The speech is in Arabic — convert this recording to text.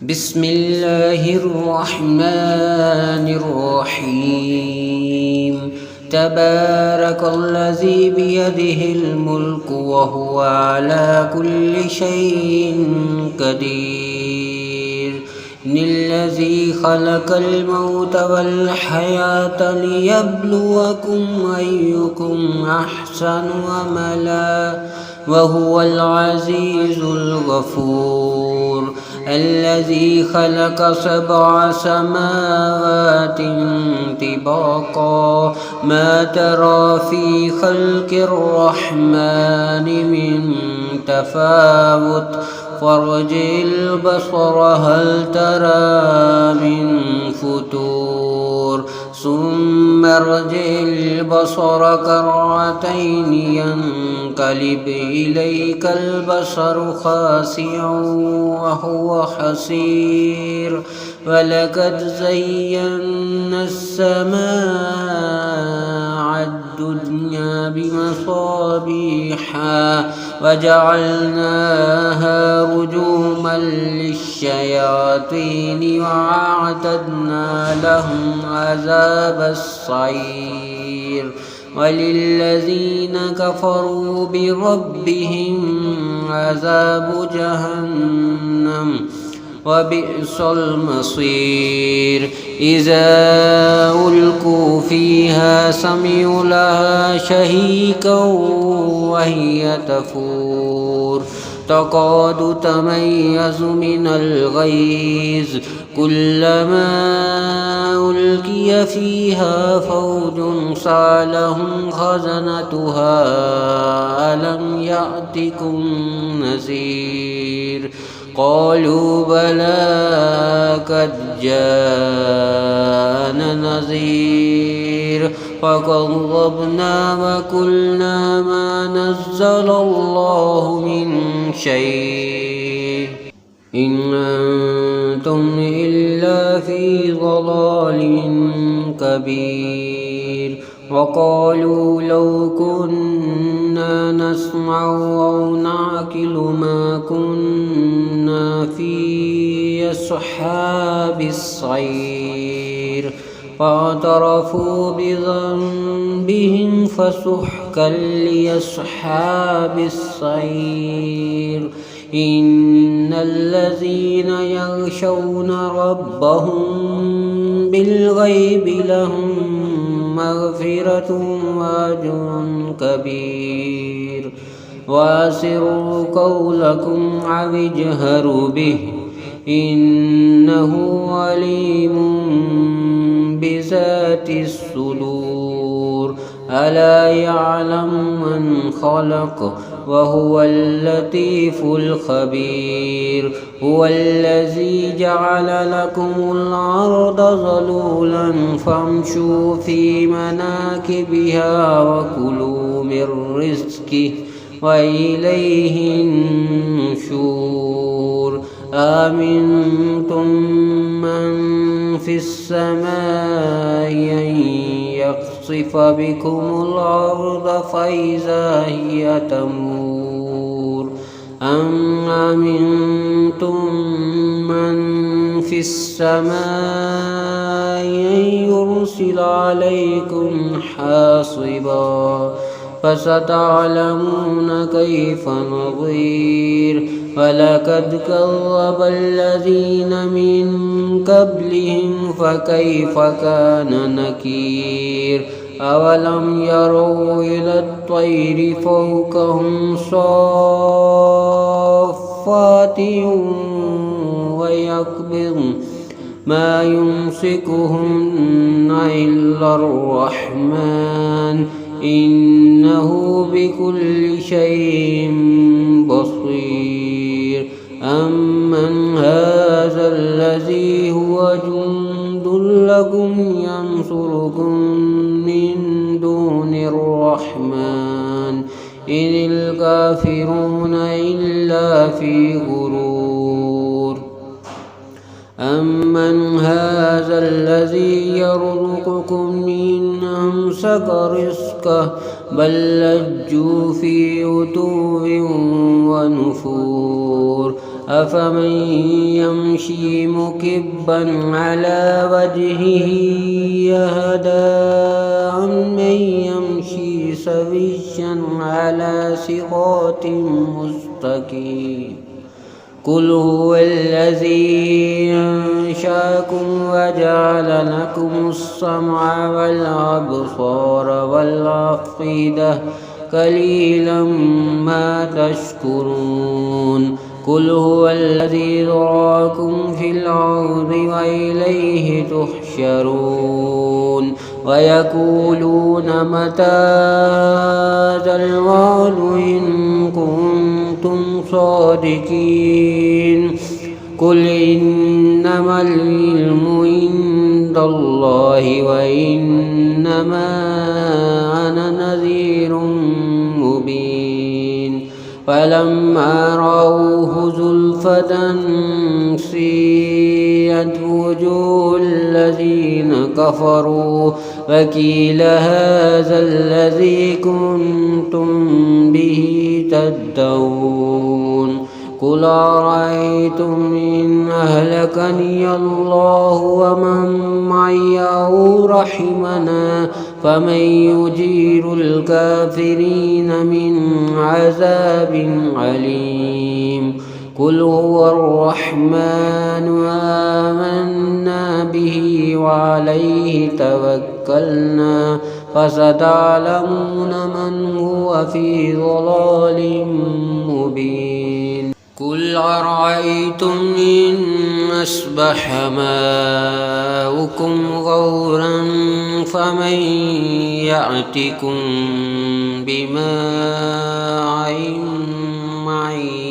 بسم الله الرحمن الرحيم. تبارك الذي بيده الملك وهو على كل شيء قدير. الذي خلق الموت والحياة ليبلوكم أيكم أحسن عملا وهو العزيز الغفور. الذي خلق 7 سماوات طباقا ما ترى في خلق الرحمن من تفاوت فارجع البصر هل ترى من فتور ثم ارجع البصر كرتين ينقلب إليك البصر خاسئا وهو حسير. ولقد زينا السماء الدنيا بمصابيح وجعلناها رجوما للشياطين وأعتدنا لهم عذاب السعير. وللذين كفروا بربهم عذاب جهنم وبئس المصير. إذا ألقوا فيها سمعوا لها شهيقا وهي تفور تكاد تميز من الغيظ كلما ألقي فيها فوج سألهم خزنتها ألم يأتكم نذير قالوا بلى قد جاءنا نذير فكذبنا وقلنا ما نزل الله من شيء إن أنتم إلا في ضلال كبير. وقالوا لو كنا نسمع أو نعقل ما كنا في أصحاب السعير فاعترفوا بذنبهم فسحقا لأصحاب السعير. إن الذين يخشون ربهم بالغيب لهم مغفرة وأجر كبير. وأسروا قولكم أو اجهروا به إنه عليم بذات الصدور. ألا يعلم من خلق وهو اللطيف الخبير. هو الذي جعل لكم الأرض ذلولا فامشوا في مناكبها وكلوا من رزقه وإليه النشور. آمنتم من في السماء أن يخسف بكم الأرض فإذا هي تمور أم أمنتم من في السماء أن يرسل عليكم حاصبا فستعلمون كيف نظير. ولقد كذب الذين من قبلهم فكيف كان نكير. أولم يروا إلى الطير فوقهم صافات ويقبضن ما يمسكهن إلا الرحمن إنه بكل شيء بصير. أمن هذا الذي هو جند لكم ينصركم من دون الرحمن إن الكافرون إلا في غرور. أمن هذا الذي يرزقكم إن أمسك رزقه بل لجوا في عتو ونفور أفمن يمشي مكبا على وجهه يهدى عمن يمشي سويا على صراط مستقيم قل هو الذي أنشأكم وجعل لكم السمع والأبصار والأفئدة قليلا ما تشكرون قل هو الذي ذراكم في الأرض وإليه تحشرون ويقولون متى هذا الوعد إن كنتم صادقين قل إنما العلم عند الله وإنما أنا نذير مبين فلما رأوه زلفة سيئت وجوه الذين كفروا وقيل هذا الذي كنتم به تدعون قل أرأيتم إن أهلكني الله ومن معي أو رحمنا فمن يجير الكافرين من عذاب عليم قل هو الرحمن آمنا به وعليه توكلنا فستعلمون من هو في ضلال مبين قل أرأيتم إن أصبح ماؤكم غورا فمن يأتكم بماء معين